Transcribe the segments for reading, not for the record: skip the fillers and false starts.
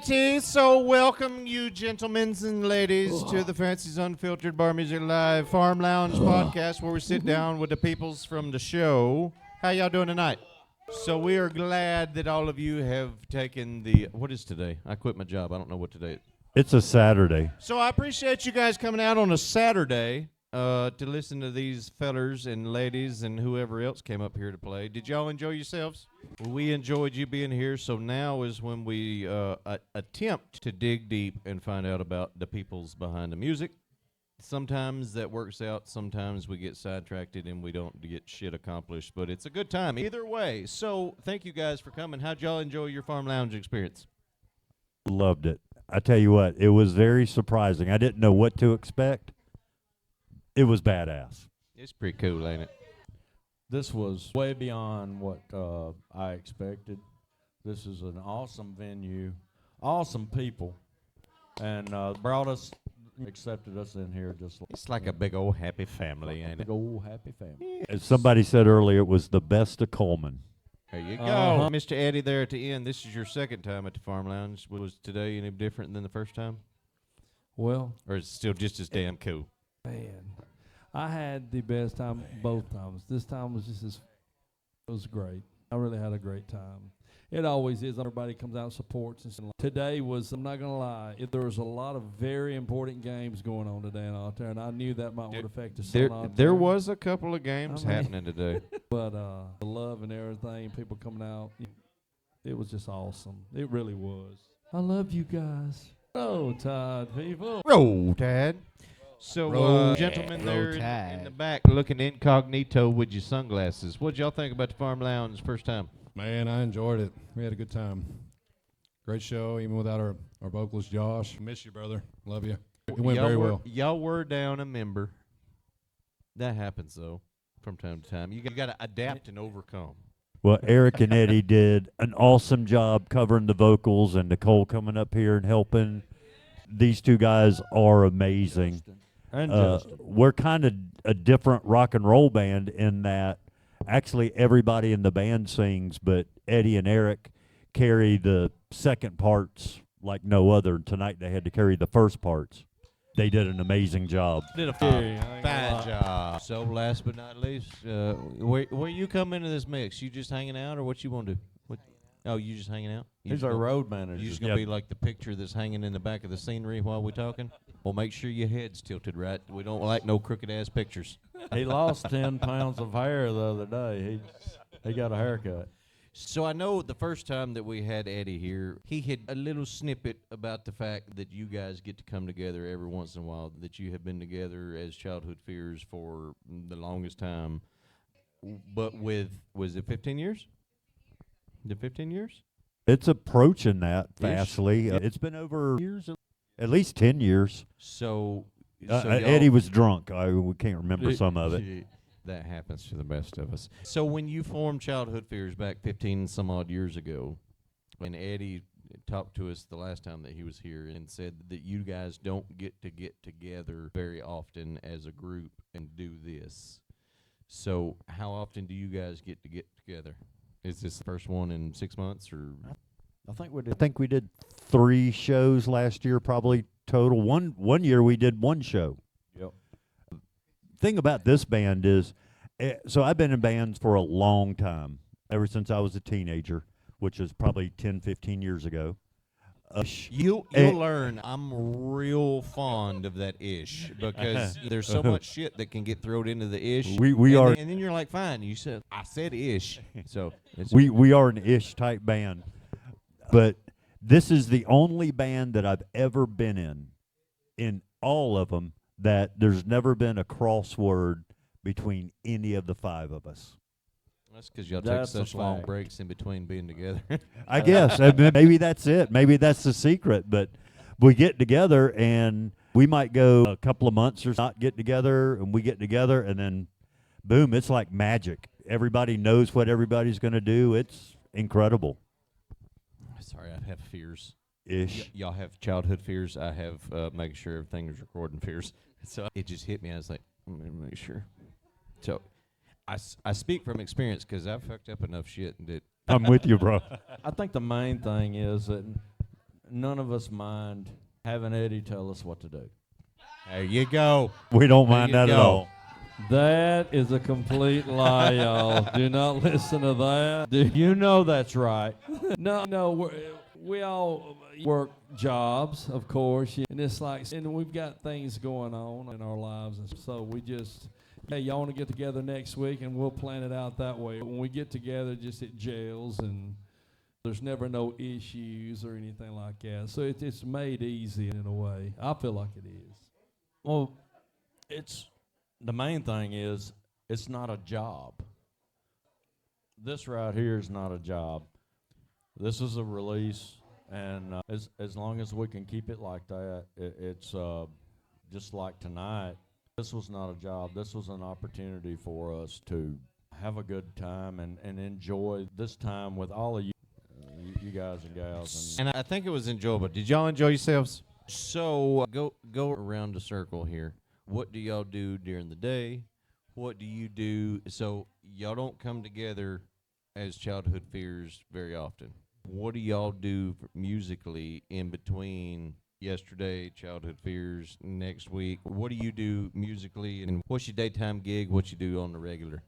righty, so welcome you gentlemen and ladies to the Fancy's Unfiltered Bar Music Live Farm Lounge podcast where we sit down with the peoples from the show. How y'all doing tonight? So we are glad that all of you have taken the, what is today? I quit my job. I don't know what today is. It's a Saturday. So I appreciate you guys coming out on a Saturday to listen to these fellers and ladies and whoever else came up here to play. Did y'all enjoy yourselves? Well, we enjoyed you being here, so now is when we attempt to dig deep and find out about the peoples behind the music. Sometimes that works out. Sometimes we get sidetracked and we don't get shit accomplished, but it's a good time either way. So thank you guys for coming. How'd y'all enjoy your farm lounge experience? Loved it. I tell you what, it was very surprising. I didn't know what to expect. It was badass. It's pretty cool, ain't it? This was way beyond what I expected. This is an awesome venue, awesome people, and accepted us in here just like It's like a big old happy family, ain't it? big old happy family. As somebody said earlier, it was the best of Coleman. There you go. Uh-huh. Mr. Eddie there at the end, this is your second time at the Farm Lounge. Was today any different than the first time? Well, Or is it still just as damn cool? man, I had the best time both times. This time was it was great. I really had a great time. It always is. Everybody comes out and supports. And today was, I'm not going to lie, there was a lot of very important games going on today out there, and I knew that would affect us. There was a couple of games happening today. But the love and everything, people coming out, it was just awesome. It really was. I love you guys. Oh, Todd, people. Roll Tide. So, gentlemen there in the back looking incognito with your sunglasses. What'd y'all think about the Farm Lounge first time? Man, I enjoyed it. We had a good time. Great show, even without our vocalist, Josh. Miss you, brother. Love you. It went very well. Y'all were down a member. That happens, though, from time to time. You got to adapt and overcome. Well, Eric and Eddie did an awesome job covering the vocals, and Nicole coming up here and helping. These two guys are amazing. And Justin. We're kind of a different rock and roll band in that actually everybody in the band sings, but Eddie and Eric carry the second parts like no other. Tonight they had to carry the first parts. They did an amazing job. Did a fine job. So last but not least, where you come into this mix? You just hanging out, or what you want to do? Oh, you just hanging out? He's our road manager. You just gonna be like the picture that's hanging in the back of the scenery while we're talking? Well, make sure your head's tilted right. We don't like no crooked ass pictures. He lost 10 pounds of hair the other day. He got a haircut. So I know the first time that we had Eddie here, he had a little snippet about the fact that you guys get to come together every once in a while, that you have been together as childhood fears for the longest time. But was it 15 years? The 15 years? It's approaching that fastly. It's been over years, at least 10 years. So Eddie was drunk. We can't remember some of it. That happens to the best of us. So when you formed Childhood Fears back 15 some odd years ago, and Eddie talked to us the last time that he was here and said that you guys don't get together very often as a group and do this. So how often do you guys get together? Is this the first one in 6 months, or? I think we did 3 shows last year, probably total. One year we did 1 show. Yep. Thing about this band is, so I've been in bands for a long time, ever since I was a teenager, which is probably 10, 15 years ago. You'll learn. I'm real fond of that ish because there's so much shit that can get thrown into the ish. And then you're like, fine. I said ish. So we are an ish type band, but this is the only band that I've ever been in all of them, that there's never been a crossword between any of the 5 of us. That's because y'all take such long breaks in between being together. I guess. Maybe that's it. Maybe that's the secret. But we get together, and we might go a couple of months or not get together, and we get together, and then, boom, it's like magic. Everybody knows what everybody's going to do. It's incredible. Sorry, I have fears. Ish. Y'all have childhood fears. I have making sure everything is recording fears. So it just hit me. I was like, I'm going to make sure. So I speak from experience because I've fucked up enough shit that I'm with you, bro. I think the main thing is that none of us mind having Eddie tell us what to do. There you go. We don't There mind you that at go. all. That is a complete lie, y'all. Do not listen to that. You know that's right. No, we all work jobs, of course, and it's like, and we've got things going on in our lives, and so we just, hey, y'all want to get together next week, and we'll plan it out that way. When we get together, just it gels, and there's never no issues or anything like that. So it's made easy in a way. I feel like it is. Well, the main thing is it's not a job. This right here is not a job. This is a release, and as long as we can keep it like that, it's just like tonight. This was not a job. This was an opportunity for us to have a good time and enjoy this time with all of you, you guys and gals. And I think it was enjoyable. Did y'all enjoy yourselves? So go around the circle here. What do y'all do during the day? What do you do? So y'all don't come together as childhood fears very often. What do y'all do musically in between yesterday, childhood fears, next week? What do you do musically, and what's your daytime gig? What you do on the regular?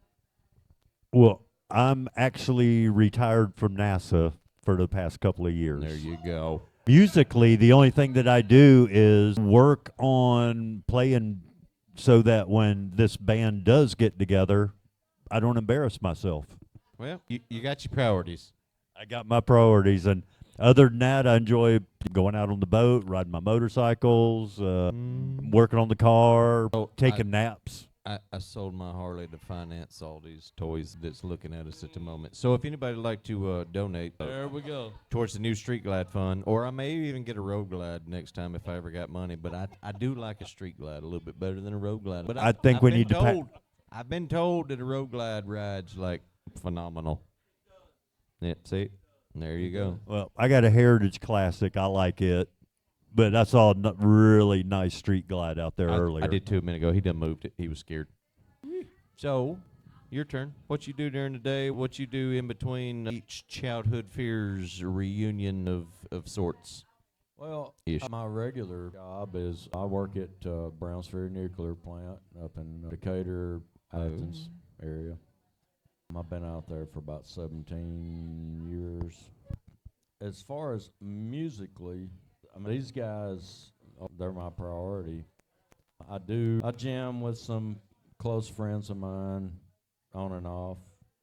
Well, I'm actually retired from NASA for the past couple of years. There you go. Musically, the only thing that I do is work on playing so that when this band does get together, I don't embarrass myself. Well, you got your priorities. I got my priorities, and other than that, I enjoy going out on the boat, riding my motorcycles, working on the car, taking naps. I sold my Harley to finance all these toys that's looking at us at the moment. So if anybody would like to donate There we go. towards the new Street Glide Fund, or I may even get a Road Glide next time if I ever got money, but I do like a Street Glide a little bit better than a Road Glide. But I think we need to I've been told that a Road Glide ride's like phenomenal. Yeah, see? There you go. Well, I got a Heritage Classic. I like it. But I saw a really nice Street Glide out there earlier. I did too a minute ago. He done moved it. He was scared. So, your turn. What you do during the day? What you do in between each childhood fears reunion of sorts? Well, Ish. my regular job is I work at Browns Ferry Nuclear Plant up in Decatur, Athens area. I've been out there for about 17 years. As far as musically, I mean, these guys, they're my priority. I jam with some close friends of mine on and off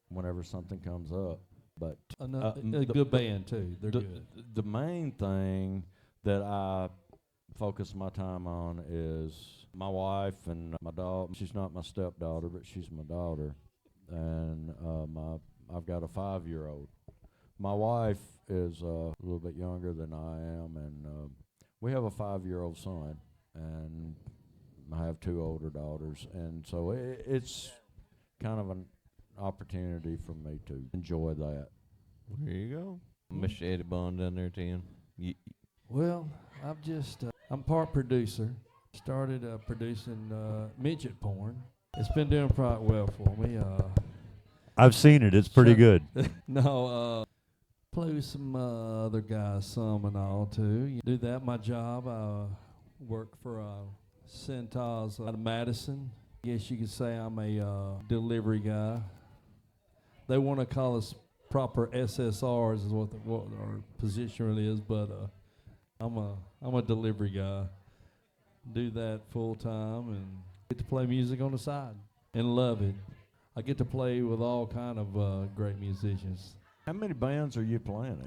whenever something comes up. But A good band, too. They're good. the main thing that I focus my time on is my wife and my dog. She's not my stepdaughter, but she's my daughter. And I've got a 5-year-old. My wife is a little bit younger than I am, and we have a 5-year-old son, and I have 2 older daughters, and so it's kind of an opportunity for me to enjoy that. There you go. Mr. Eddie Bond down there, Tim. Well, I've just, I'm part producer. Started producing midget porn. It's been doing quite well for me. I've seen it. It's pretty good. No, play with some other guys, some and all too. You do that. My job. I work for Centos out of Madison. Guess you could say I'm a delivery guy. They want to call us proper SSRs, is what our position really is. But I'm a delivery guy. Do that full time and get to play music on the side and love it. I get to play with all kind of great musicians. How many bands are you playing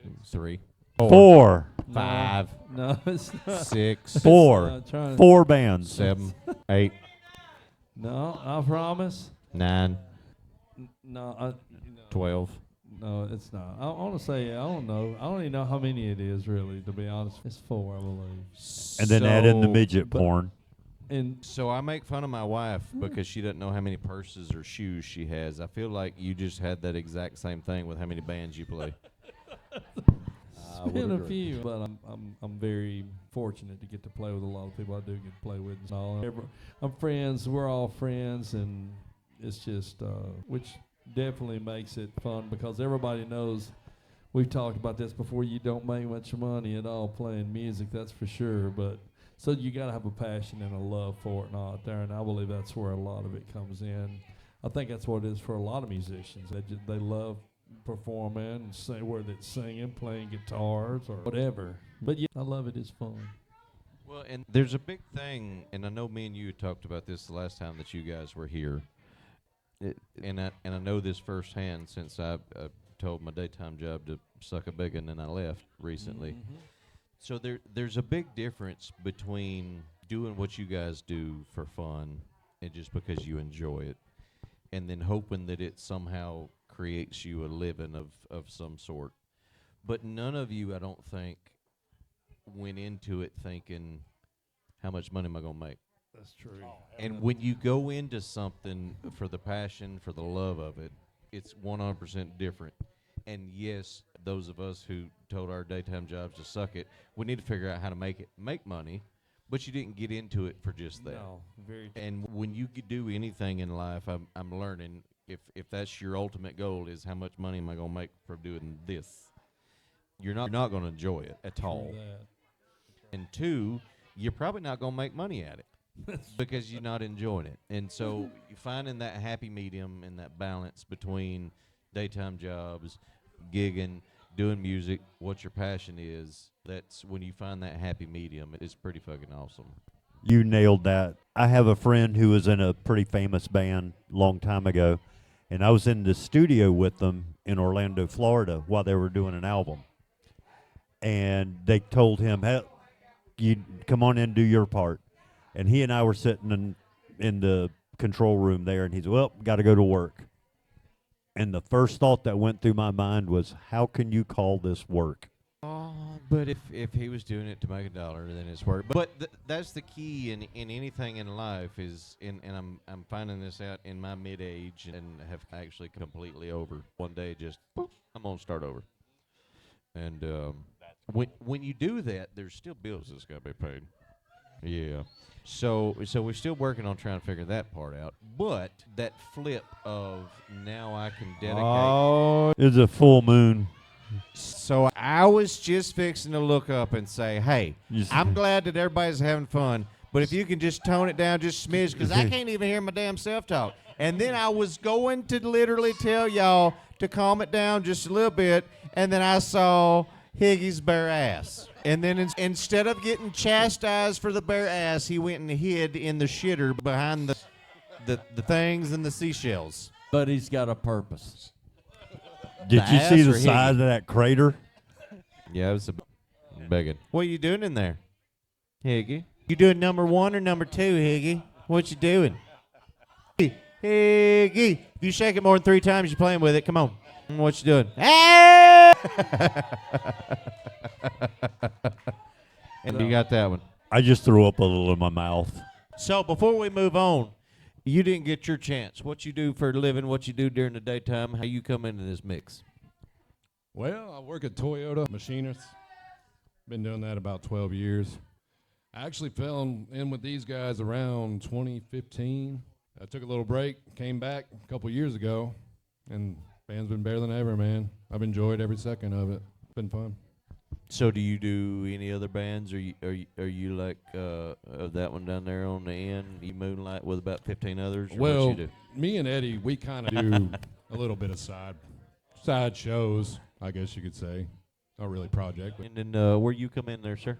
in? 3, 4. 5, No, it's not. 6, 4. 4 bands. 7, 8, No, I promise. 9, No, 12. no, it's not. I want to say I don't know. I don't even know how many it is really. To be honest, it's 4, I believe. And then add in the So- midget porn. And So I make fun of my wife because she doesn't know how many purses or shoes she has. I feel like you just had that exact same thing with how many bands you play. I would been a agree. few, but I'm very fortunate to get to play with a lot of people I do get to play with. And all. I'm friends. We're all friends, and it's just which definitely makes it fun because everybody knows we've talked about this before. You don't make much money at all playing music, that's for sure. But so you got to have a passion and a love for it and all out there. And I believe that's where a lot of it comes in. I think that's what it is for a lot of musicians. They love performing and sing, whether it's singing, playing guitars, or whatever. But yeah, I love it. It's fun. Well, and there's a big thing, and I know me and you talked about this the last time that you guys were here. And I know this firsthand since I told my daytime job to suck a big one and I left recently. Mm-hmm. So there's a big difference between doing what you guys do for fun and just because you enjoy it, and then hoping that it somehow creates you a living of some sort. But none of you, I don't think, went into it thinking, how much money am I going to make? That's true. And when you go into something for the passion, for the love of it, it's 100% different. And yes, those of us who told our daytime jobs to suck it, we need to figure out how to make money, but you didn't get into it for just that. No, very true. And when you do anything in life, I'm learning, if that's your ultimate goal is how much money am I going to make for doing this, you're not going to enjoy it at all. And two, you're probably not going to make money at it because you're not enjoying it. And so you finding that happy medium and that balance between daytime jobs, gigging, doing music, what your passion is, that's when you find that happy medium, it's pretty fucking awesome. You nailed that. I have a friend who was in a pretty famous band a long time ago, and I was in the studio with them in Orlando, Florida, while they were doing an album. And they told him, hey, you come on in and do your part. And he and I were sitting in the control room there, and he said, well, got to go to work. And the first thought that went through my mind was, how can you call this work? Oh, but if he was doing it to make $1, then it's work. But that's the key in anything in life is, and I'm finding this out in my mid-age and have actually completely over. One day just, boop, I'm going to start over. And when you do that, there's still bills that's got to be paid. Yeah. So we're still working on trying to figure that part out. But that flip of now I can dedicate. Oh, it's a full moon. So I was just fixing to look up and say, hey, I'm glad that everybody's having fun, but if you can just tone it down just a smidge, because I can't even hear my damn self talk. And then I was going to literally tell y'all to calm it down just a little bit, and then I saw Higgy's bare ass. And then instead of getting chastised for the bare ass, he went and hid in the shitter behind the things and the seashells. But he's got a purpose. Did The you see ass the or size of that crater? Yeah, it was a big one. What are you doing in there, Higgy? You doing number 1 or number 2, Higgy? What you doing? Higgy. If you shake it more than 3 times, you're playing with it. Come on. What you doing? And you got that one. I just threw up a little in my mouth. So before we move on, you didn't get your chance. What you do for a living, what you do during the daytime, how you come into this mix? Well, I work at Toyota Machinist. Been doing that about 12 years. I actually fell in with these guys around 2015. I took a little break, came back a couple years ago, and band's been better than ever, man. I've enjoyed every second of it. Been fun. So do you do any other bands? Are you like of that one down there on the end? You moonlight with about 15 others? Or Well, what you do? me and Eddie, we kind of do a little bit of side shows, I guess you could say. Not really project. But And then where you come in there, sir?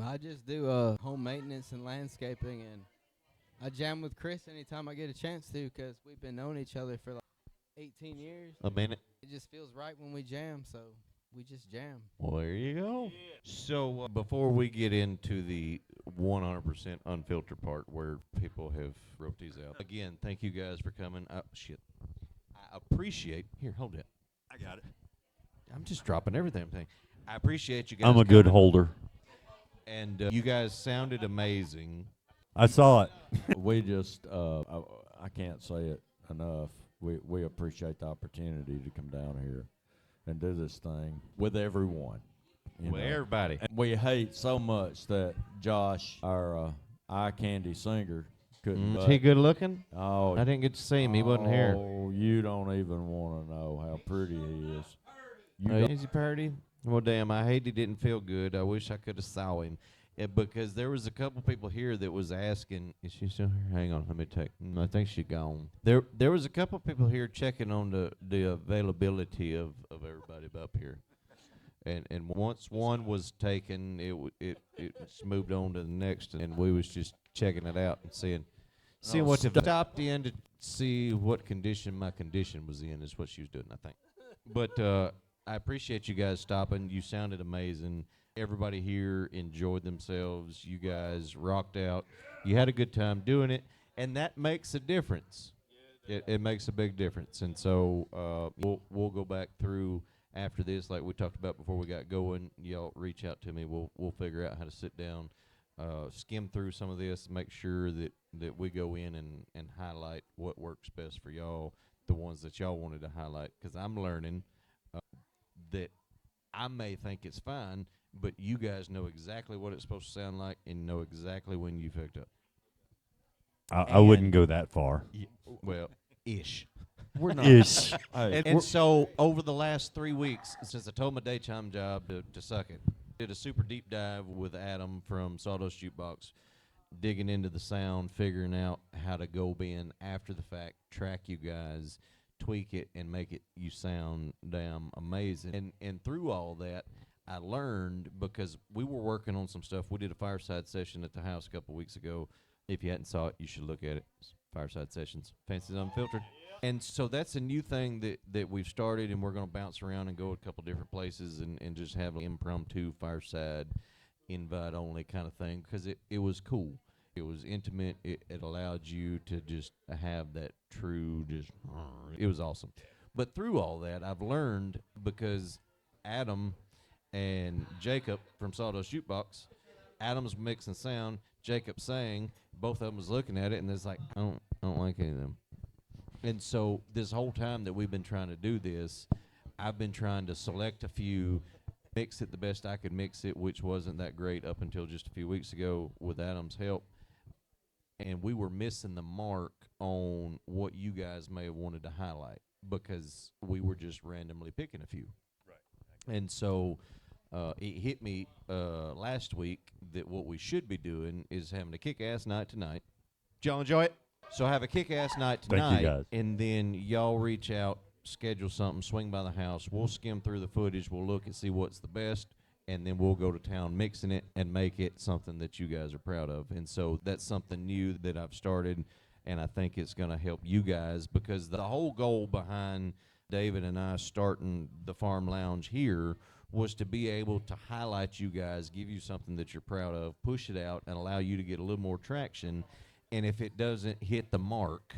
I just do home maintenance and landscaping, and I jam with Chris anytime I get a chance to, because we've been knowing each other for like 18 years. A minute. It just feels right when we jam, so we just jam. Well, there you go. So before we get into the 100% unfiltered part where people have wrote these out, again, thank you guys for coming. Shit. I appreciate. Here, hold it. I got it. I'm just dropping everything. I appreciate you guys. I'm a good coming. holder. And you guys sounded amazing. I saw it. We just, I can't say it enough. We appreciate the opportunity to come down here and do this thing with everyone. With everybody. And we hate so much that Josh, our eye candy singer, couldn't. Is he good looking? Oh, I didn't get to see him. He wasn't here. Oh, you don't even want to know how pretty he is. Easy Party. Well, damn, I hate he didn't feel good. I wish I could have saw him. Because there was a couple people here that was asking, is she still here? Hang on, let me take. I think she's gone. There was a couple people here checking on the availability of everybody up here. And once one was taken, it moved on to the next, and we was just checking it out and seeing what the stopped in to see what condition my condition was in is what she was doing, I think. But I appreciate you guys stopping. You sounded amazing. Everybody here enjoyed themselves. You guys rocked out. You had a good time doing it, and that makes a difference. It makes a big difference. And so we'll go back through after this, like we talked about before we got going. Y'all reach out to me. We'll figure out how to sit down, skim through some of this, make sure that we go in and highlight what works best for y'all, the ones that y'all wanted to highlight, because I'm learning that I may think it's fine, but you guys know exactly what it's supposed to sound like and know exactly when you picked up. I wouldn't go that far. Well, ish. We're not. Ish. And so over the last 3 weeks, since I told my daytime job to suck it, did a super deep dive with Adam from Sawdust Jukebox, digging into the sound, figuring out how to go in after the fact, track you guys, tweak it, and make it you sound damn amazing. And through all that, I learned, because we were working on some stuff. We did a fireside session at the house a couple weeks ago. If you hadn't saw it, you should look at it. It's Fireside Sessions, Fancies Unfiltered. And so that's a new thing that we've started, and we're going to bounce around and go a couple different places and just have an impromptu fireside, invite-only kind of thing, because it was cool. It was intimate. It allowed you to just have that true, it was awesome. But through all that, I've learned, because Adam and Jacob from Sawdust Jukebox, Adam's mixing sound, Jacob sang, both of them was looking at it, and it's like, I don't like any of them. And so this whole time that we've been trying to do this, I've been trying to select a few, mix it the best I could mix it, which wasn't that great up until just a few weeks ago with Adam's help. And we were missing the mark on what you guys may have wanted to highlight, because we were just randomly picking a few. Right. And so it hit me last week that what we should be doing is having a kick-ass night tonight. Did y'all enjoy it? So have a kick-ass night tonight. Thank you, guys. And then y'all reach out, schedule something, swing by the house. We'll skim through the footage. We'll look and see what's the best, and then we'll go to town mixing it and make it something that you guys are proud of. And so that's something new that I've started, and I think it's going to help you guys, because the whole goal behind David and I starting the Farm Lounge here was to be able to highlight you guys, give you something that you're proud of, push it out, and allow you to get a little more traction. And if it doesn't hit the mark,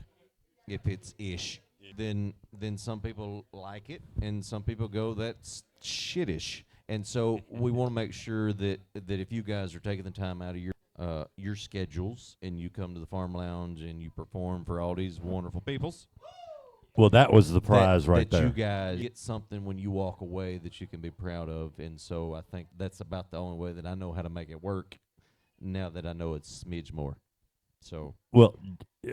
if it's ish, then some people like it, and some people go, that's shittish. And so we want to make sure that if you guys are taking the time out of your schedules and you come to the Farm Lounge and you perform for all these wonderful peoples, Well, that was the prize right that there. you guys get something when you walk away that you can be proud of. And so I think that's about the only way that I know how to make it work, now that I know it's smidge more. So Well,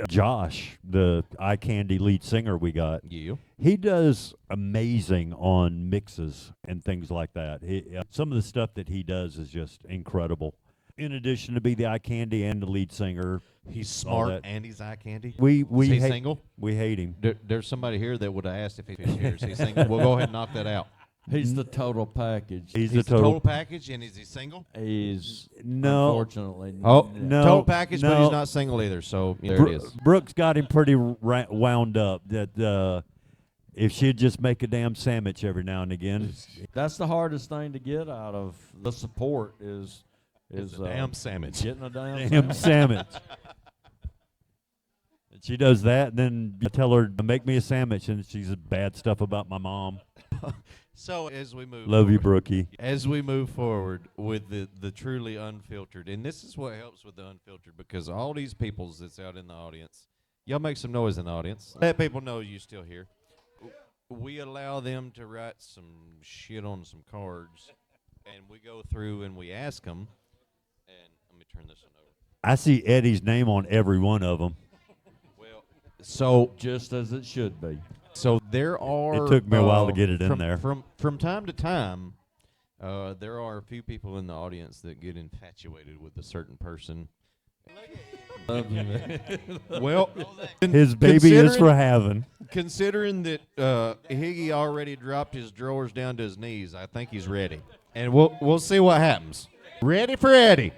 Josh, the Eye Candy lead singer we got, yeah. he does amazing on mixes and things like that. Some of the stuff that he does is just incredible. In addition to be the Eye Candy and the lead singer, He's all smart that. and he's eye candy. we Is he hate single? we hate him. There's somebody here that would have asked if he's here. Is he single? We'll go ahead and knock that out. He's the total package. He's He's the total. package, and is he single? He's No. unfortunately Oh, No. total package, but no. he's not single either. So there it is. Brooks got him pretty wound up that if she'd just make a damn sandwich every now and again. That's the hardest thing to get out of the support is It's a damn sandwich. getting a damn Damn sandwich. sandwich. And she does that, and then I tell her to make me a sandwich, and she's bad stuff about my mom. So as we move Love you, forward, Brookie. as we move forward with the truly unfiltered, and this is what helps with the unfiltered, because all these peoples that's out in the audience, y'all make some noise in the audience. Let people know you still here. We allow them to write some shit on some cards, and we go through and we ask them. And let me turn this one over. I see Eddie's name on every one of them. Well, so Just as it should be. So there are. It took me a while to get it in there. From time to time, there are a few people in the audience that get infatuated with a certain person. Well, His baby is for having. Considering that Higgy already dropped his drawers down to his knees, I think he's ready, and we'll see what happens. Ready for Eddie.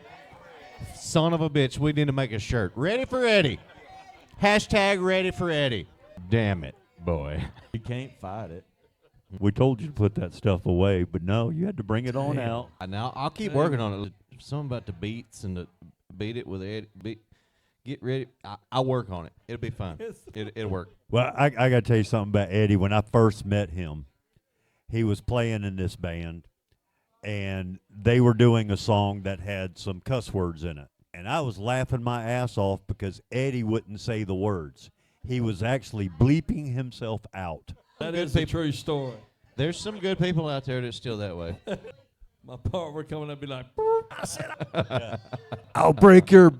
Son of a bitch, we need to make a shirt. Ready for Eddie. Hashtag ready for Eddie. Damn it, boy. You can't fight it. We told you to put that stuff away, but no, you had to bring it on out. Now I'll keep working on it. Something about the beats and the beat it with Eddie. Get ready. I'll work on it. It'll be fun. It'll work. Well, I got to tell you something about Eddie. When I first met him, he was playing in this band, and they were doing a song that had some cuss words in it. And I was laughing my ass off because Eddie wouldn't say the words. He was actually bleeping himself out. That is a true story. There's some good people out there that's still that way. My partner coming up and be like, I said, I'll break your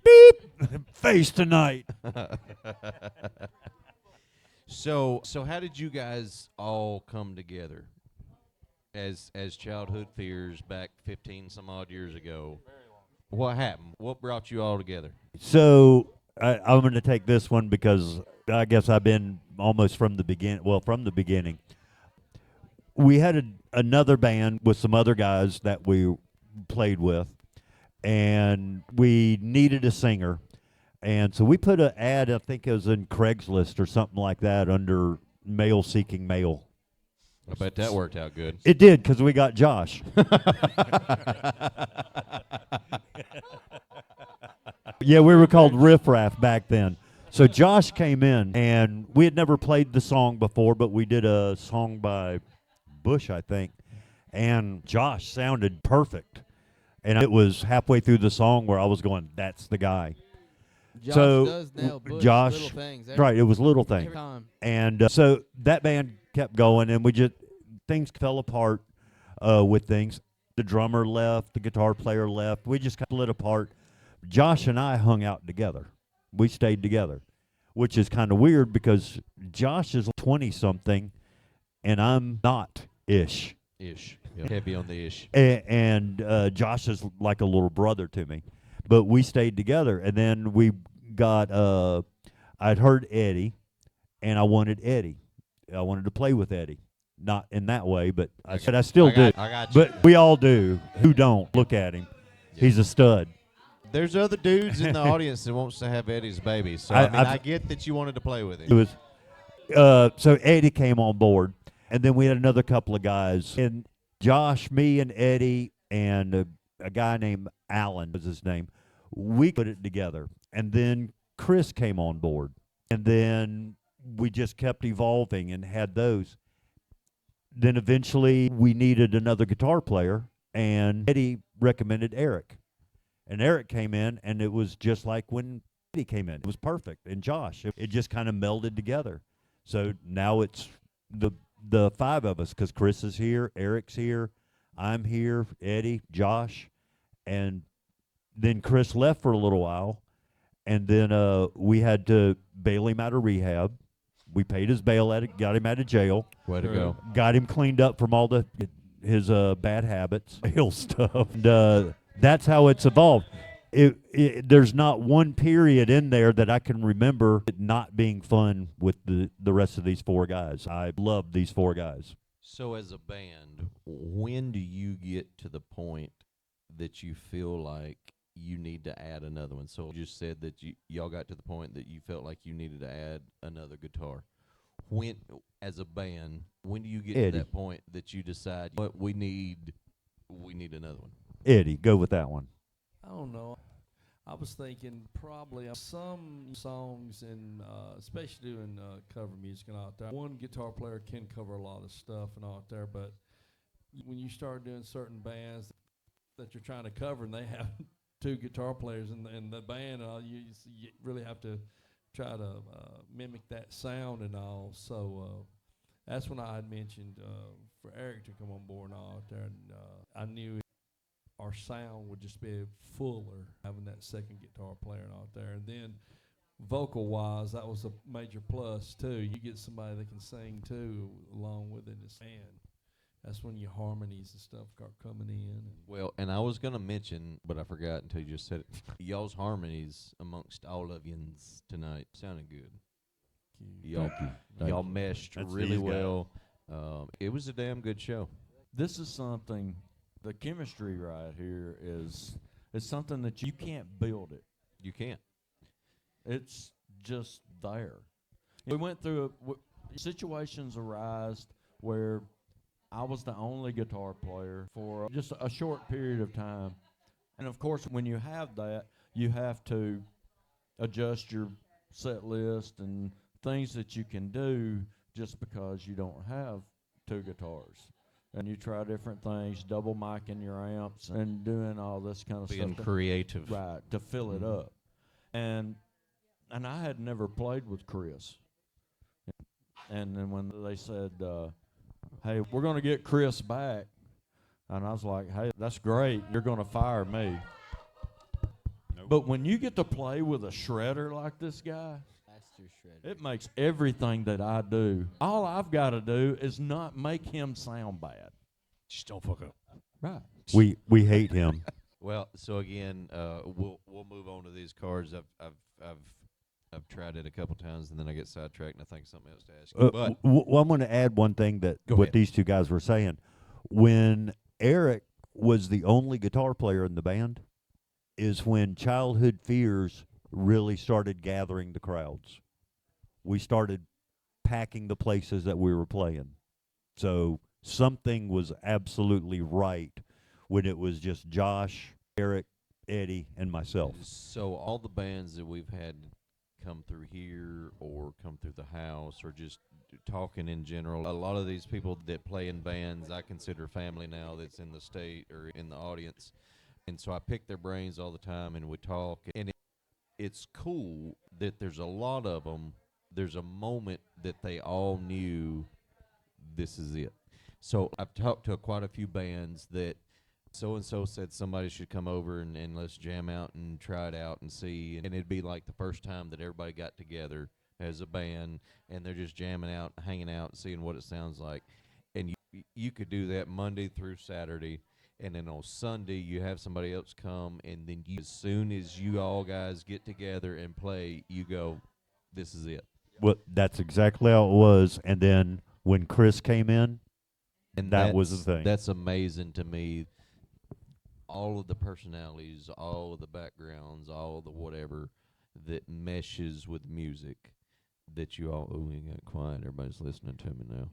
beep face tonight. So how did you guys all come together as childhood fears back 15 some odd years ago? What happened? What brought you all together? So I'm going to take this one because I guess I've been almost from the beginning. Well, from the beginning. We had another band with some other guys that we played with, and we needed a singer. And so we put an ad, I think it was in Craigslist or something like that, under male seeking male. I bet that worked out good. It did, because we got Josh. Yeah, we were called Riff Raff back then. So Josh came in, and we had never played the song before, but we did a song by Bush, I think, and Josh sounded perfect. And it was halfway through the song where I was going, that's the guy. Josh So, does nail Bush, Josh, little things. Right, it was little things. Every time. And so that band kept going, and things fell apart with things. The drummer left, the guitar player left. We just split apart. Josh and I hung out together. We stayed together, which is kind of weird because Josh is 20-something, and I'm not-ish. Ish. Yeah. Heavy on the ish. And Josh is like a little brother to me. But we stayed together, and then we got, I'd heard Eddie, and I wanted Eddie. I wanted to play with Eddie. Not in that way, but I said I still do. I got you. But we all do. Who don't? Look at him. Yeah. He's a stud. There's other dudes in the audience that wants to have Eddie's baby. So, I get that you wanted to play with him. It was, so Eddie came on board, and then we had another couple of guys. And Josh, me, and Eddie, and a guy named Alan was his name. We put it together. And then Chris came on board. And then we just kept evolving and had those. Then eventually we needed another guitar player, and Eddie recommended Eric. And Eric came in, and it was just like when Eddie came in. It was perfect. And Josh, it just kind of melded together. So now it's the five of us, because Chris is here, Eric's here, I'm here, Eddie, Josh, and then Chris left for a little while, and then we had to bail him out of rehab. We paid his bail, got him out of jail. Way to go. Got him cleaned up from all his bad habits, ill stuff. And, that's how it's evolved. There's not one period in there that I can remember it not being fun with the rest of these four guys. I love these four guys. So as a band, when do you get to the point that you feel like you need to add another one? So you just said that y'all got to the point that you felt like you needed to add another guitar. When, as a band, when do you get Eddie. to that point that you decide what we need another one? Eddie, go with that one. I don't know. I was thinking probably some songs, and especially doing cover music and out there. One guitar player can cover a lot of stuff and out there, but when you start doing certain bands that you're trying to cover, and they have two guitar players in the band, you really have to try to mimic that sound and all. So that's when I had mentioned for Eric to come on board and all out there, and I knew our sound would just be fuller having that second guitar player out there. And then vocal wise, that was a major plus too. You get somebody that can sing too, along with it as band. That's when your harmonies and stuff start coming in. And Well, and I was gonna mention, but I forgot until you just said it. Y'all's harmonies amongst all of yous tonight sounded good. Y'all, y'all meshed That's really these guys. well. It was a damn good show. This is something, the chemistry right here is something that you can't build it. You can't. It's just there. We went through situations arise where I was the only guitar player for just a short period of time. And of course, when you have that, you have to adjust your set list and things that you can do just because you don't have two guitars. And you try different things, double micing your amps and doing all this kind of Being stuff. creative. Right, to fill it up. And I had never played with Chris. And then when they said, hey, we're going to get Chris back, and I was like, hey, that's great. You're going to fire me. But when you get to play with a shredder like this guy, Master shredder. it makes everything that I do. All I've got to do is not make him sound bad. Just don't fuck up. Right. We hate him. Well, so again, we'll move on to these cards. I've tried it a couple times and then I get sidetracked and I think of something else to ask you. But Well, I'm going to add one thing that Go what ahead. these two guys were saying. When Eric was the only guitar player in the band, is when Childhood Fears really started gathering the crowds. We started packing the places that we were playing. So something was absolutely right when it was just Josh, Eric, Eddie, and myself. so all the bands that we've had come through here or come through the house or just talking in general, a lot of these people that play in bands I consider family now that's in the state or in the audience. And so I pick their brains all the time and we talk. And it's cool that there's a lot of them. There's a moment that they all knew this is it. So I've talked to quite a few bands that so-and-so said somebody should come over and let's jam out and try it out and see. And it'd be like the first time that everybody got together as a band and they're just jamming out, hanging out, seeing what it sounds like. And you could do that Monday through Saturday. And then on Sunday, you have somebody else come, and then as soon as you all guys get together and play, you go, this is it. Well, that's exactly how it was. And then when Chris came in, And that was the thing. That's amazing to me. All of the personalities, all of the backgrounds, all of the whatever that meshes with music that you all, oh, we got quiet, everybody's listening to me now.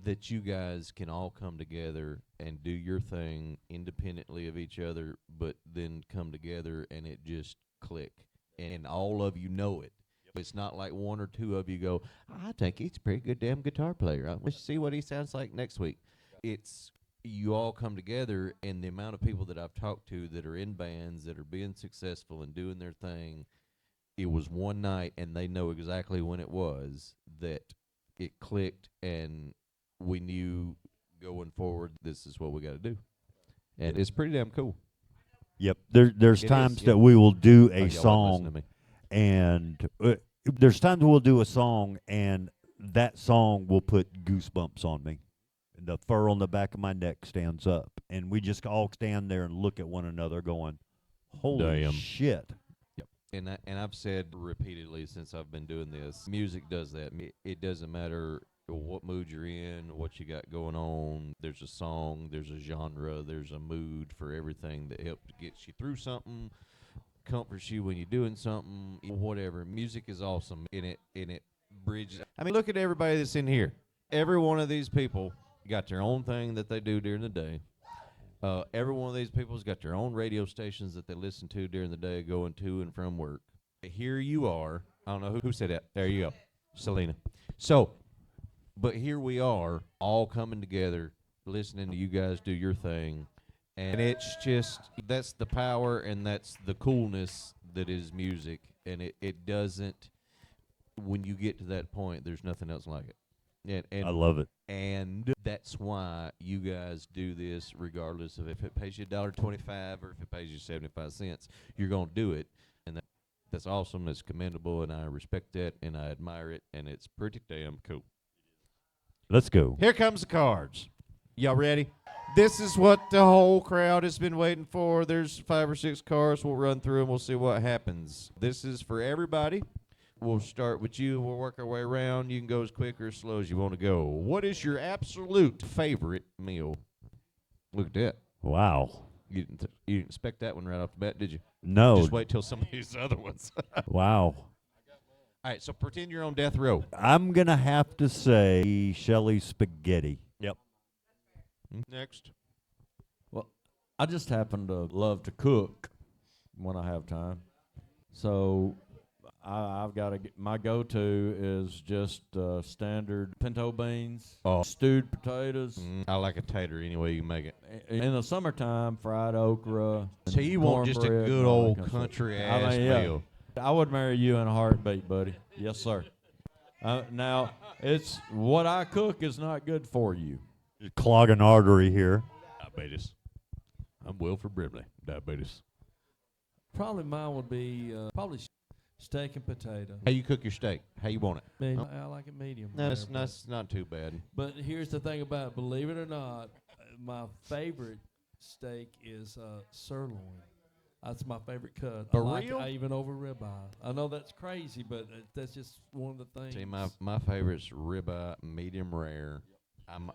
That you guys can all come together and do your thing independently of each other, but then come together and it just click. And all of you know it. It's not like one or two of you go, I think he's a pretty good damn guitar player. Let's see what he sounds like next week. It's you all come together, and the amount of people that I've talked to that are in bands that are being successful and doing their thing, it was one night, and they know exactly when it was that it clicked, and we knew going forward, this is what we got to do. And it's pretty damn cool. Yep. There's It times is, that yeah. we will do Oh, a y'all wasn't listening to song, me. and there's times we'll do a song, and that song will put goosebumps on me. The fur on the back of my neck stands up, and we just all stand there and look at one another, going, "Holy Damn. shit!" And I've said repeatedly since I've been doing this, music does that. It doesn't matter what mood you're in, what you got going on. There's a song, there's a genre, there's a mood for everything that helps get you through something, comforts you when you're doing something, whatever. Music is awesome, and it bridges. I mean, look at everybody that's in here. Every one of these people got their own thing that they do during the day. Every one of these people's got their own radio stations that they listen to during the day going to and from work. Here you are. I don't know who said that. There you go. Selena. So, but here we are all coming together, listening to you guys do your thing. And it's just, that's the power and that's the coolness that is music. And it doesn't, when you get to that point, there's nothing else like it. And I love it. And that's why you guys do this regardless of if it pays you $1.25 or if it pays you 75 cents. You're going to do it. And That's awesome. That's commendable, and I respect that, and I admire it, and it's pretty damn cool. Let's go. Here comes the cards. Y'all ready? This is what the whole crowd has been waiting for. There's 5 or 6 cards. We'll run through and we'll see what happens. This is for everybody. We'll start with you. We'll work our way around. You can go as quick or as slow as you want to go. What is your absolute favorite meal? Look at that. Wow. You didn't expect that one right off the bat, did you? No. Just wait till some of these other ones. Wow. All right, so pretend you're on death row. I'm going to have to say Shelly spaghetti. Yep. Next. Well, I just happen to love to cook when I have time. So I've got to get, my go-to is just standard pinto beans, stewed potatoes. I like a tater any way you make it. In the summertime, fried okra. So you want just a cornbread good and all that old kind of stuff. country-ass yeah. meal. I would marry you in a heartbeat, buddy. Yes, sir. Now, it's what I cook is not good for you. Just clog an artery here. Diabetes. I'm Wilford Brimley. Diabetes. Probably mine would be steak and potato. How you cook your steak? How you want it? I like it medium. No, rare, that's not too bad. But here's the thing about it. Believe it or not, my favorite steak is sirloin. That's my favorite cut. For I like real? it even over ribeye. I know that's crazy, but that's just one of the things. See, my favorite's ribeye, medium rare.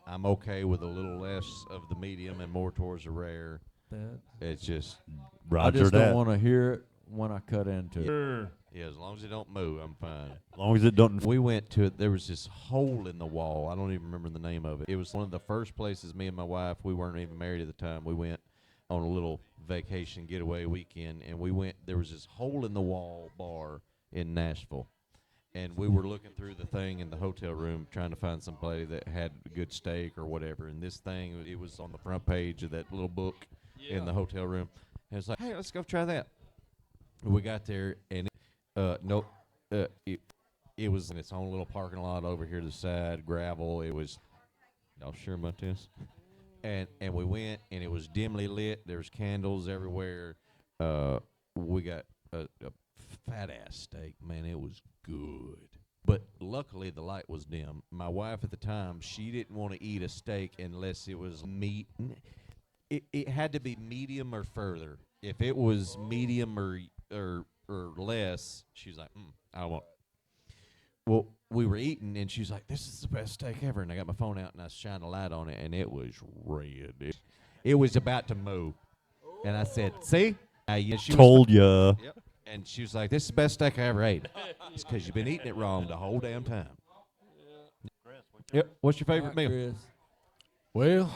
I'm okay with a little less of the medium and more towards the rare. That. It's just I Roger just that. don't want to hear it when I cut into it. yeah, as long as it don't move, I'm fine. As long as it doesn't. We went to it. There was this hole in the wall. I don't even remember the name of it. It was one of the first places me and my wife. We weren't even married at the time. We went on a little vacation getaway weekend, and we went. There was this hole in the wall bar in Nashville, and we were looking through the thing in the hotel room trying to find somebody that had a good steak or whatever. And this thing, it was on the front page of that little book in the hotel room. And it's like, hey, let's go try that. We got there, and it was in its own little parking lot over here to the side, gravel. It was, y'all sure about this? And we went, and it was dimly lit. There was candles everywhere. We got a fat-ass steak. Man, it was good. But luckily, the light was dim. My wife at the time, she didn't want to eat a steak unless it was meat. It had to be medium or further. If it was medium or less, she's like, I don't want. Well, we were eating, and she's like, this is the best steak ever. And I got my phone out, and I shined a light on it, and it was red. It was about to move. And I said, see? She Told ya. Yep. And she was like, this is the best steak I ever ate. It's because you've been eating it wrong the whole damn time. Yep. What's your favorite meal? Chris. Well,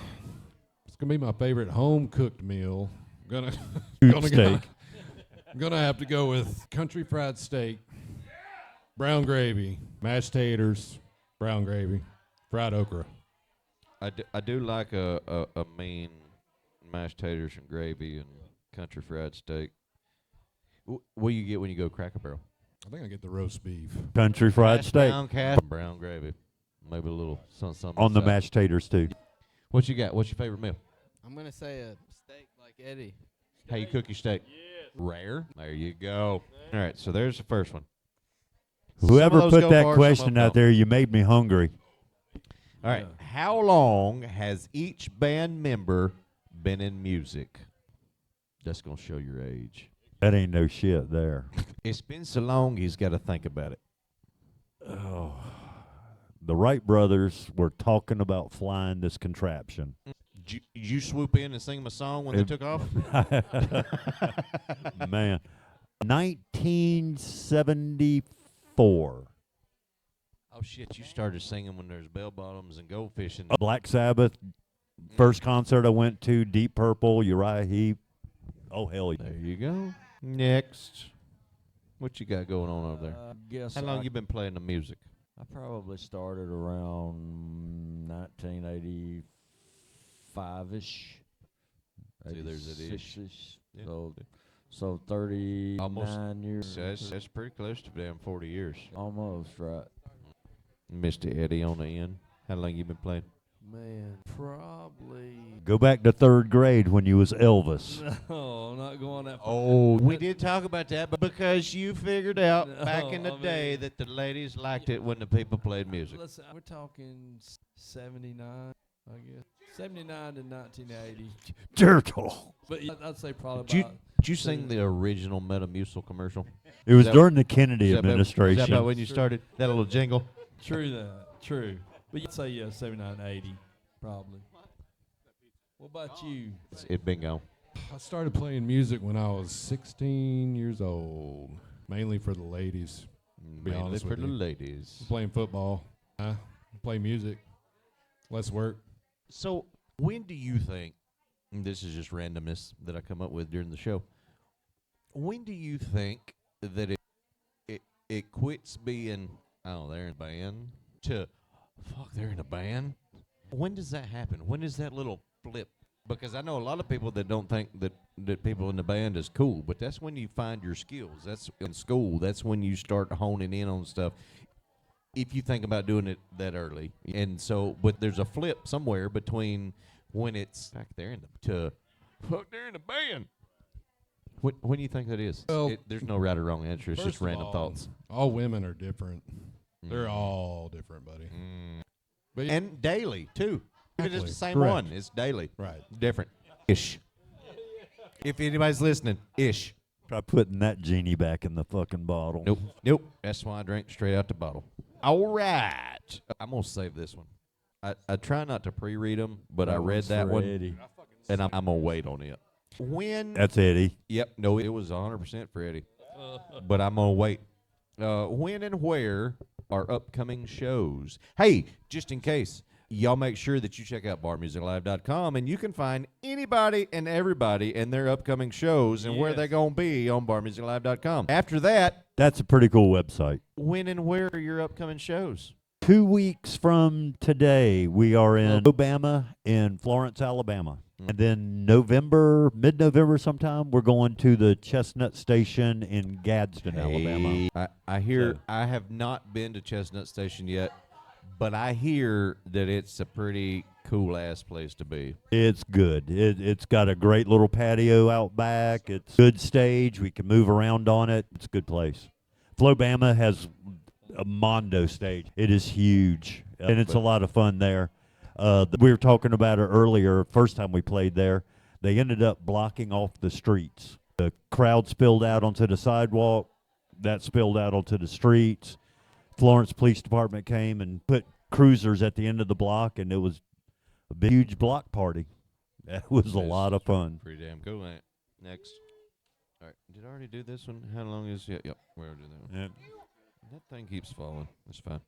it's gonna be my favorite home cooked meal. Steak. I'm gonna have to go with country fried steak, brown gravy, mashed taters, brown gravy, fried okra. I do like a mean mashed taters and gravy and country fried steak. What do you get when you go Cracker Barrel? I think I get the roast beef. Country fried steak. Brown gravy. Maybe a little something On the side. mashed taters, too. What you got? What's your favorite meal? I'm gonna say a steak like Eddie. How you cook your steak? Yes. Rare. There you go. All right, so there's the first one. Whoever Some of those put that go-karts, question some out don't. there, you made me hungry. All right. How long has each band member been in music? That's going to show your age. That ain't no shit there. It's been so long, he's got to think about it. Oh. The Wright brothers were talking about flying this contraption. Did you swoop in and sing them a song when they took off? Man. 1974. Oh, shit. You started singing when there's bell bottoms and goldfish. And Black Sabbath, first concert I went to, Deep Purple, Uriah Heep. Oh, hell yeah. there you go. Next. What you got going on over there? Guess How long you been playing the music? I probably started around 1985-ish. See, there's it ish. 86-ish. Yeah. So 39 Almost. years. That's pretty close to damn 40 years. Almost, right. Mr. Eddie on the end. How long you been playing? Man, probably. Go back to 3rd grade when you was Elvis. No, I'm not going that far. Oh, we did talk about that, but because you figured out back in the No, I day mean- that the ladies liked it when the people played music. Listen, we're talking 79, I guess. 79 to 1980. Turtle. But yeah, I'd say probably Did you, about. did you sing the original Metamucil commercial? It was that- during the Kennedy Is that about- administration. Is that about when you Sure. started that little jingle? True that. True. But you'd say, yeah, 79, 80, probably. What about you? It bingo. I started playing music when I was 16 years old, mainly for the ladies. Be Mainly honest for with the you. ladies. Playing football, play music, less work. So when do you think, and this is just randomness that I come up with during the show, when do you think that it quits being, oh, they're in a band, to, fuck, they're in a band? When does that happen? When is that little flip? Because I know a lot of people that don't think that people in the band is cool, but that's when you find your skills. That's in school. That's when you start honing in on stuff. If you think about doing it that early. And so, but there's a flip somewhere between when it's back there in the, to, fuck, they're in a band. When do you think that is? Well, There's no right or wrong answer. It's First just of random all, thoughts. All women are different. They're Mm. all different, buddy. Mm. But And daily, too. Even if it's the same Correct. one, it's daily. right. Different. Ish. If anybody's listening, ish. Try putting that genie back in the fucking bottle. Nope. Nope. That's why I drank straight out the bottle. All right. I'm going to save this one. I try not to pre-read them, but I read one's that for one, Eddie. and I'm going to wait on it. When? That's Eddie. Yep. No, it was 100% for Eddie. But I'm going to wait. When and where are upcoming shows? Hey, just in case, y'all make sure that you check out barmusiclive.com, and you can find anybody and everybody and their upcoming shows and where Yes. they're going to be on barmusiclive.com. After that, That's a pretty cool website. when and where are your upcoming shows? 2 weeks from today, we are in Alabama, in Florence, Alabama. And then mid-November sometime, we're going to the Chestnut Station in Gadsden, Alabama. I hear, So- I have not been to Chestnut Station yet, but I hear that it's a pretty cool-ass place to be. It's good. It's got a great little patio out back. It's a good stage. We can move around on it. It's a good place. Flobama has a Mondo stage. It is huge, and it's a lot of fun there. We were talking about it earlier. First time we played there, they ended up blocking off the streets. The crowd spilled out onto the sidewalk. That spilled out onto the streets. Florence Police Department came and put cruisers at the end of the block, and it was a big, huge block party. That was a lot of fun. Pretty damn cool, ain't it? Next. All right. Did I already do this one? How long is it? Yep. We already did that one. That thing keeps falling. That's fine.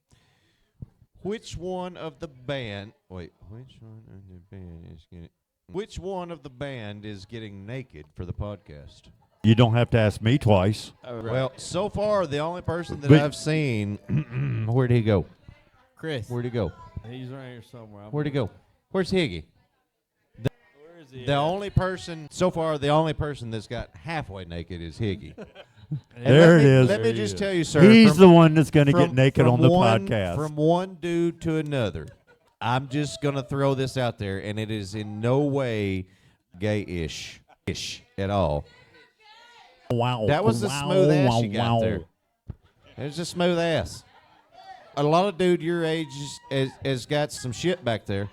Which one of the band? Wait. Which one of the band is getting? Which one of the band is getting naked for the podcast? You don't have to ask me twice. Well, so far the only person that But- I've seen. Where'd he go? Chris. Where'd he go? He's right here somewhere. Where'd he go? Where's Higgy? Where is he? The only person so far, the only person that's got halfway naked is Higgy. And There let it me- is. Let me There just he tell you, sir. He's from- the one that's going to get from- naked from on the one- podcast. From one dude to another. I'm just going to throw this out there, and it is in no way gay-ish at all. Wow. That was the smooth ass you got there. It was a smooth ass. A lot of dude your age has got some shit back there.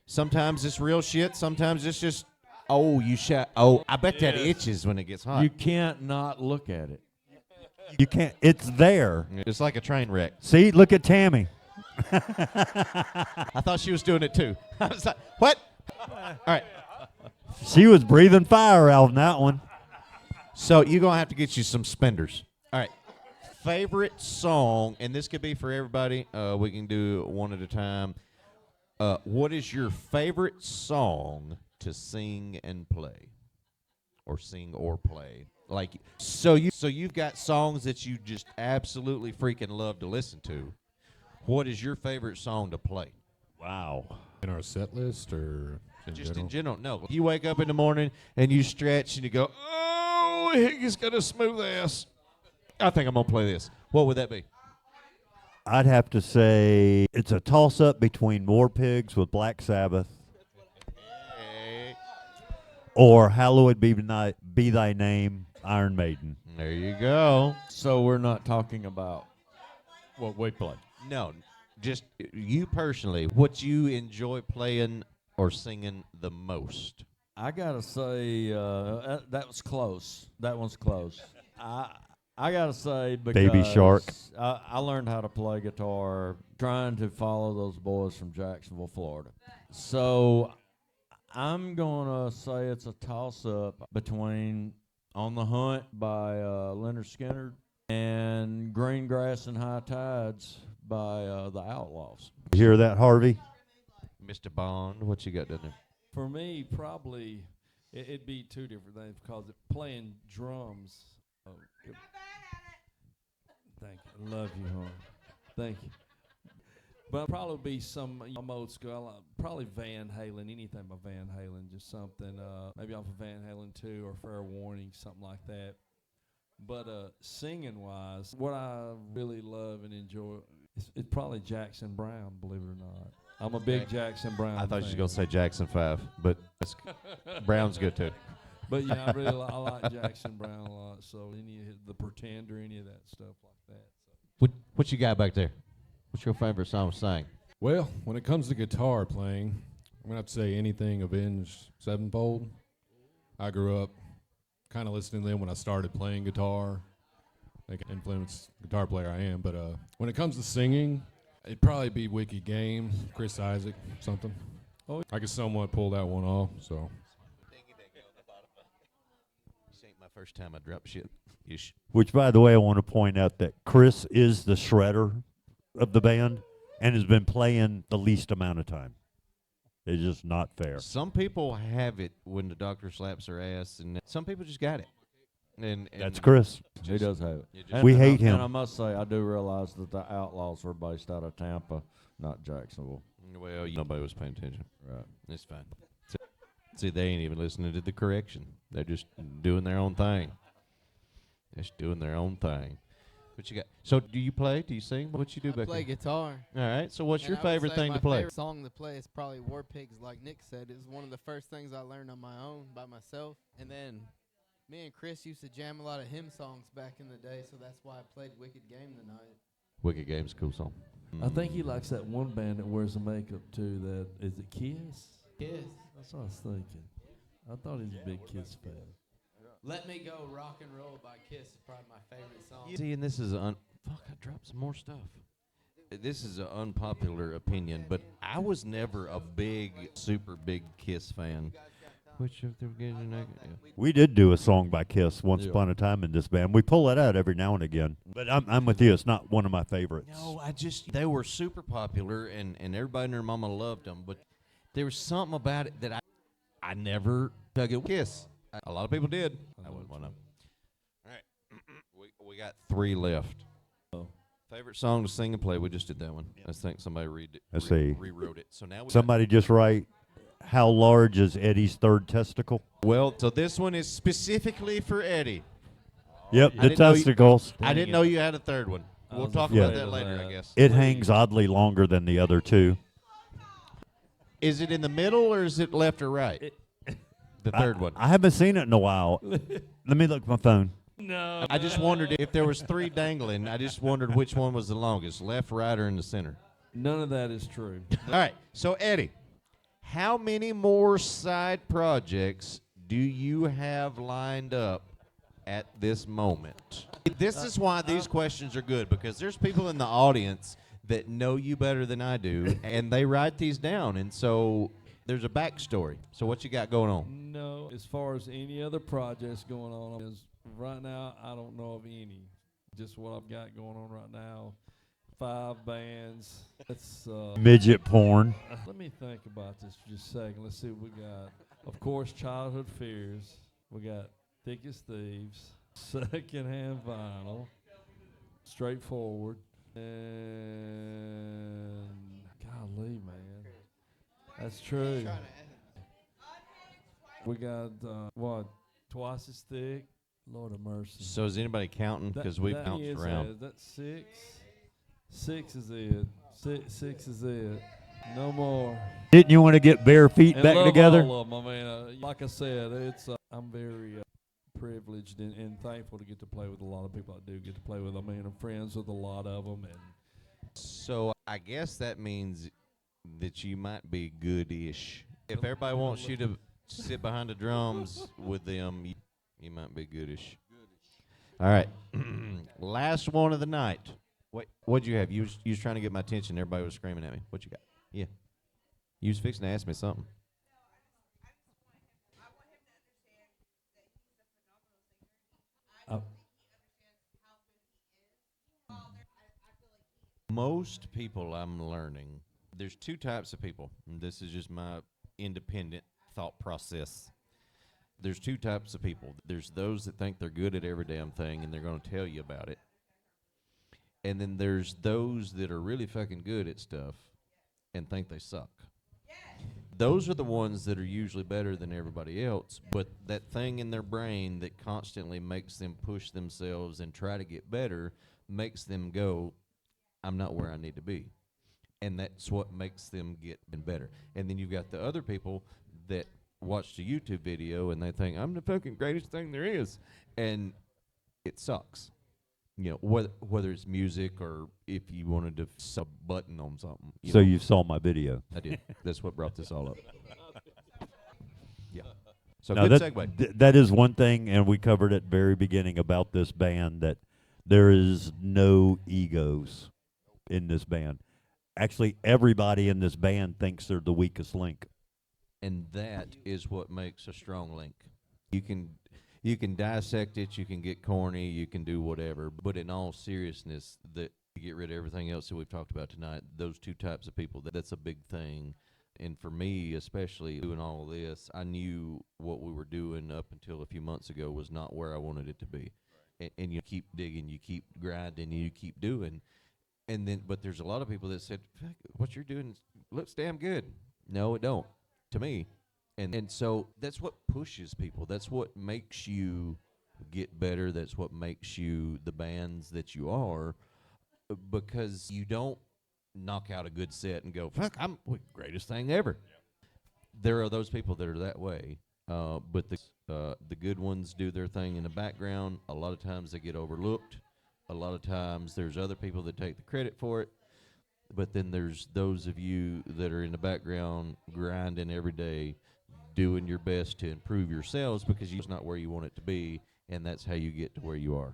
Sometimes it's real shit. Sometimes it's just, oh, you shot. Oh, I bet that itches when it gets hot. You can't not look at it. You can't. It's there. It's like a train wreck. See, look at Tammy. I thought she was doing it too. I was like, what? All right. She was breathing fire out on that one. So you're going to have to get you some spenders. All right. Favorite song, and this could be for everybody. We can do one at a time. What is your favorite song to sing and play? Or sing or play? Like, so you've got songs that you just absolutely freaking love to listen to. What is your favorite song to play? Wow. In our set list or in Just general? in general, no. You wake up in the morning and you stretch and you go, oh, Higgy's got a smooth ass. I think I'm going to play this. What would that be? I'd have to say it's a toss-up between War Pigs with Black Sabbath or Hallowed be Thy Name, Iron Maiden. There you go. So we're not talking about what we play. No, just you personally, what you enjoy playing or singing the most. I gotta say that was close. That one's close. I gotta say because Baby Shark. I learned how to play guitar trying to follow those boys from Jacksonville, Florida. So I'm gonna say it's a toss-up between "On the Hunt" by Leonard Skinner and "Green Grass and High Tides" by the Outlaws. You hear that, Harvey? Mr. Bond, what you got down there? For me, probably it'd be two different things because playing drums. Thank you. I love you, hon. Thank you. But probably be some old school. Probably Van Halen, anything by Van Halen, just something. Maybe off of Van Halen 2 or Fair Warning, something like that. But singing wise, what I really love and enjoy it's probably Jackson Brown, believe it or not. I'm a big Jackson Brown. I thought you fan. were going to say Jackson 5, but Brown's good too. But yeah, I really I like Jackson Brown a lot. So any of the Pretender, any of that stuff like that. So. What you got back there? What's your favorite song to sing? Well, when it comes to guitar playing, I'm going to have to say anything Avenged Sevenfold. I grew up kind of listening to them when I started playing guitar. I think influenced guitar player I am. But when it comes to singing, it'd probably be Wicked Game, Chris Isaac, something. Oh, I could somewhat pull that one off, so. This ain't my first time I drop shit. Which, by the way, I want to point out that Chris is the shredder of the band and has been playing the least amount of time. It's just not fair. Some people have it when the doctor slaps their ass, and some people just got it. And That's Chris. He does have it. You just- We hate him. And I must say, I do realize that the Outlaws are based out of Tampa, not Jacksonville. Well, nobody was paying attention. Right. It's fine. See, they ain't even listening to the correction. They're just doing their own thing. Just doing their own thing. What you got? So, do you play? Do you sing? What you do I back play there? guitar. All right. So, what's And your I would favorite say thing my to play? favorite song to play is probably War Pigs, like Nick said. It was one of the first things I learned on my own by myself. And then me and Chris used to jam a lot of hymn songs back in the day, so that's why I played Wicked Game tonight. Wicked Game's a cool song. I think he likes that one band that wears the makeup too. That is it, Kiss? Kiss. That's what I was thinking. I thought he was a big Kiss fan. Let Me Go, Rock and Roll by Kiss is probably my favorite song. See, and this is fuck, I dropped some more stuff. This is an unpopular opinion, but I was never a super big Kiss fan. Which of the We did do a song by Kiss once Yeah. upon a time in this band. We pull that out every now and again. But I'm with you. It's not one of my favorites. No, they were super popular, and everybody and their mama loved them, but there was something about it that I never dug it. Kiss. A lot of people did. I wasn't one of them. All right. we got 3 left. Oh. Favorite song to sing and play. We just did that one. I think somebody Let's see. rewrote it. So now we Somebody just write, how large is Eddie's third testicle? well, so this one is specifically for Eddie. Yep, I the didn't know you- testicles. I didn't know you had a third one. I We'll was talk afraid about that of later, I that. guess. It hangs oddly longer than the other two. Is it in the middle or is it left or right? The third one. I haven't seen it in a while. Let me look at my phone. No. I just wondered if there was 3 dangling. I just wondered which one was the longest, left, right, or in the center. None of that is true. All right. So Eddie, how many more side projects do you have lined up at this moment? This is why these questions are good, because there's people in the audience that know you better than I do, and they write these down, and so there's a backstory. So what you got going on? No. As far as any other projects going on, is right now I don't know of any. Just what I've got going on right now. 5 bands. That's Midget porn. let me think about this for just a second. Let's see what we got. Of course, Childhood Fears. We got Thick as Thieves. Secondhand Vinyl. Straightforward. And golly, man. That's true. We got what? Twice as Thick. Lord of mercy. So is anybody counting? Because we've bounced around. That's 6, 6 is it. Six is it. No more. Didn't you want to get bare feet And back love together? all of 'em. I mean, like I said, it's I'm very privileged and thankful to get to play with a lot of people I do get to play with. I mean, I'm friends with a lot of them, and So I guess that means that you might be goodish. If everybody wants you to sit behind the drums with them, you might be goodish. All right, last one of the night. What'd you have? You was trying to get my attention. Everybody was screaming at me. What you got? Yeah, you was fixing to ask me something. Most people I'm learning, there's two types of people. And this is just my independent thought process. There's two types of people. There's those that think they're good at every damn thing and they're going to tell you about it. And then there's those that are really fucking good at stuff and think they suck. Those are the ones that are usually better than everybody else, but that thing in their brain that constantly makes them push themselves and try to get better makes them go, I'm not where I need to be. And that's what makes them get better. And then you've got the other people that watch the YouTube video and they think, I'm the fucking greatest thing there is. And it sucks. You know, whether it's music or if you wanted to sub button on something. So you saw my video. I did. That's what brought this all up. Yeah. So No, good that, segue. that is one thing, and we covered at the very beginning about this band, that there is no egos in this band. Actually, everybody in this band thinks they're the weakest link. And that is what makes a strong link. You can dissect it, you can get corny, you can do whatever, but in all seriousness, that you get rid of everything else that we've talked about tonight, those two types of people, that's a big thing. And for me, especially doing all of this, I knew what we were doing up until a few months ago was not where I wanted it to be. And you keep digging, you keep grinding, you keep doing. And then, but there's a lot of people that said, what you're doing looks damn good. No, it don't, to me. And so that's what pushes people. That's what makes you get better. That's what makes you the bands that you are, because you don't knock out a good set and go, fuck, I'm the greatest thing ever. Yeah. There are those people that are that way, but the good ones do their thing in the background. A lot of times they get overlooked. A lot of times there's other people that take the credit for it. But then there's those of you that are in the background grinding every day, doing your best to improve yourselves because you're not where you want it to be, and that's how you get to where you are.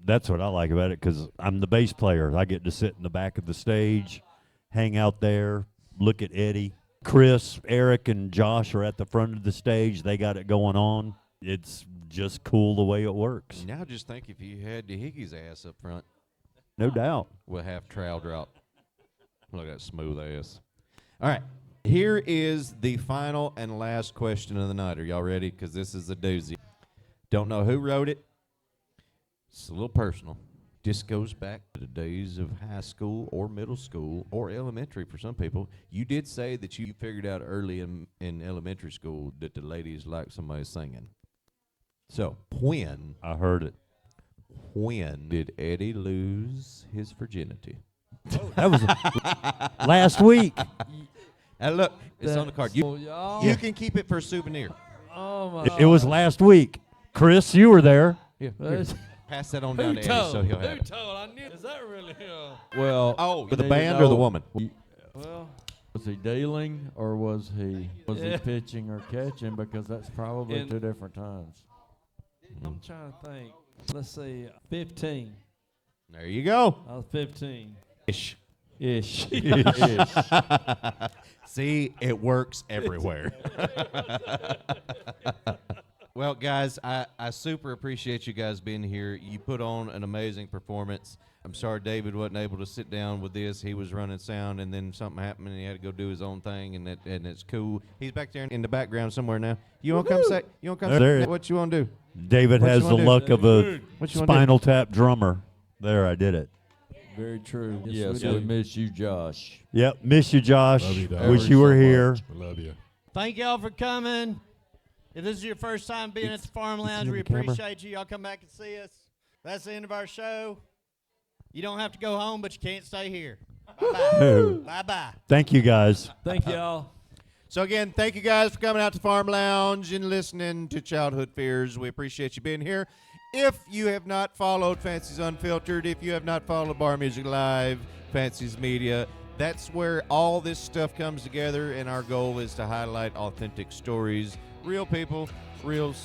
That's what I like about it, because I'm the bass player. I get to sit in the back of the stage, hang out there, look at Eddie. Chris, Eric, and Josh are at the front of the stage. They got it going on. It's just cool the way it works. Now just think if you had the Hickey's ass up front. No doubt. With half trowel drop. Look at that smooth ass. All right. Here is the final and last question of the night. Are y'all ready? Because this is a doozy. Don't know who wrote it. It's a little personal. Just goes back to the days of high school or middle school or elementary for some people. You did say that you figured out early in elementary school that the ladies like somebody singing. So, when? I heard it. When did Eddie lose his virginity? That was last week. Look, it's on the card. You can keep it for a souvenir. Oh my! It was last week. Chris, you were there. Here. Pass that on down to Eddie so he'll have it. I knew. Is that really? Well, Oh, you the need band to or the know, woman? Well, Was he dealing or was he pitching or catching? Because that's probably two different times. I'm trying to think. Let's see, 15. There you go. I was 15. Ish. Ish. See, it works everywhere. Well, guys, I super appreciate you guys being here. You put on an amazing performance. I'm sorry David wasn't able to sit down with this. He was running sound, and then something happened, and he had to go do his own thing, and it's cool. He's back there in the background somewhere now. You want to come say? You want to come say what you want to do? David What you has the wanna do? luck of a What you wanna do? Spinal Tap drummer. There, I did it. Very true. Yes, we we do. miss you, Josh. Yep, miss you, Josh. Love you, Dad. Wish you were here. I love you. Thank y'all for coming. If this is your first time being at the Farm Lounge, in we the camera. appreciate you. Y'all come back and see us. That's the end of our show. You don't have to go home, but you can't stay here. Bye-bye. Bye-bye. Thank you, guys. Thank y'all. So again, thank you guys for coming out to Farm Lounge and listening to Childhood Fears. We appreciate you being here. If you have not followed Fancy's Unfiltered, if you have not followed Bar Music Live, Fancy's Media, that's where all this stuff comes together, and our goal is to highlight authentic stories, real people, real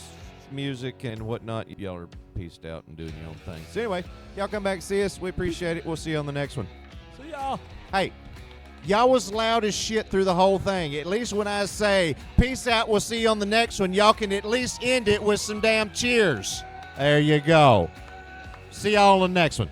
music, and whatnot. Y'all are pieced out and doing your own thing. So anyway, y'all come back and see us. We appreciate it. We'll see you on the next one. See y'all. Hey, y'all was loud as shit through the whole thing. At least when I say peace out, we'll see you on the next one, y'all can at least end it with some damn cheers. There you go. See y'all on the next one.